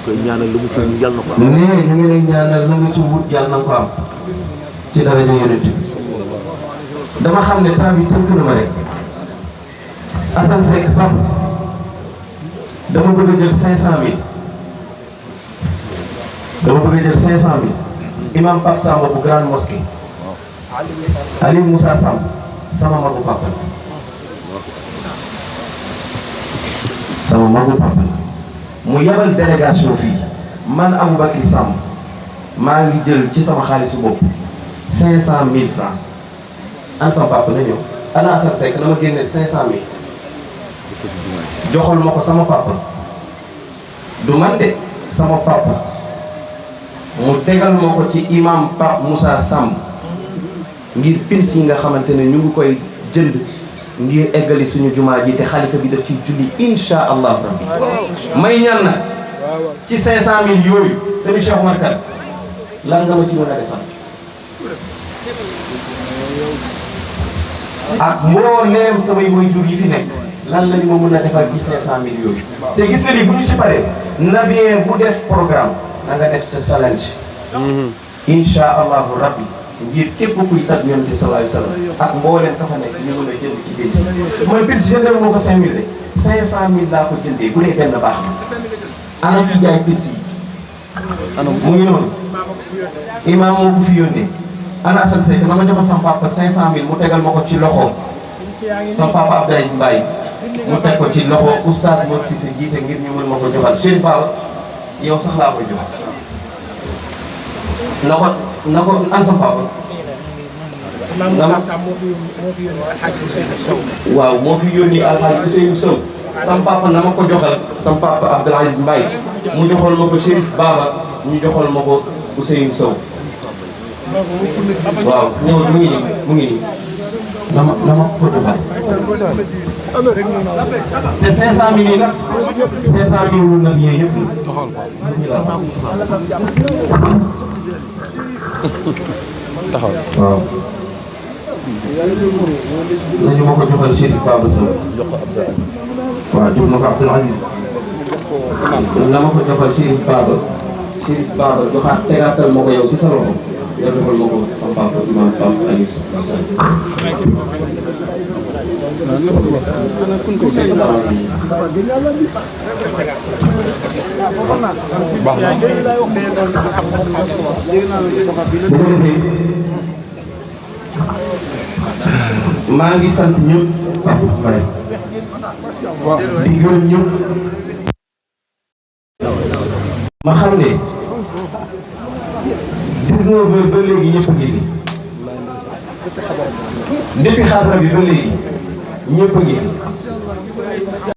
koy ñaanal lu mu ci wut yàlla na ko am. nee ñu ngi lay ñaanal la nga ci wut yàlla na ko am ci daraja yonent dama xam ne temps bi tënk na ma rek Assane Seck Pape dama bëgg a jël 500000 dama bëgg a jël 500000 imam Pape Samba bu grande mosquée Aliou Moussa Samb sama magu papa la sama magu papa la mu yabal délégation fii man Aboubacry Samb maa ngi jël ci sama xaalisu bopp 500000 francs an sama papa na ñëw ana Assane Seck na ma génneel 500000 joxal ma ko sama papa du man de sama papa mu tegal ma ko ci imam Pape Moussa Samb ngir pins yi nga xamante ne ñu ngi koy jënd ngir eggali suñu jumaa ji te xalifa bi daf ciy julli insha allah rabbi may ñaan na ci 500000 yooyu sëñ Cheikh Omar Kane lan nga ma ci mën a defal ak mbooleem samay waajur yi fi nekk lan lañ ma mën a defal ci 500000 yooyu te gis nga lii bu ñu ci paree na bien bu def programme na nga def sa challenge insha allahu rabbi ngir képp kuy tag yonent bi sallallahu alayhi wasallam ak mbooleem ka fa nekk ñu mën a jënd ci pils man pils jëndee moo ko 5000 de 500000 laa ko jëndee bu dee benn baax na ana ki jaay pils yi mu ngi noonu imaam moo ko fi yónnee ana Assane Seck na ma joxoon sama papa 500000 mu tegal ma ko ci loxo sama papa Abdoulaye Mbaye mu teg ko ci loxo oustaz Modou Cissé jiite ngir ñu mën ma ko joxal Chérif Baba yow sax laa koy jox na ko an sama papa. waaw moo fi yónni Alhaji Ousseynou Sow sama papa na ma ko joxal sama papa Abdoulaye Mbaye mu joxal ma ko Chérif Baba ñu joxal ma ko Ousseynou Sow waaw ñëw mu ngi nii mu ngi nii na ma ko joxal te 500000 yi nag 500000 wu nag yooyu yëpp bismillah taxaw waaw nañu ma ko joxal Chérif Baba Sow waaw jox na ko Abdoul Aziz na ma ko joxal Chérif Baba joxaat tegaatal ma ko yow si sa loxo yow joxal ma ko sama papa imam Pape Aliou baax na maa ngi sant ñëpp Pape Mbaye di gërëm ñëpp ma xam ne 19h ba léegi ñëpp a ngi fi depuis xaadara bi ba léegi ñëpp a ngi fi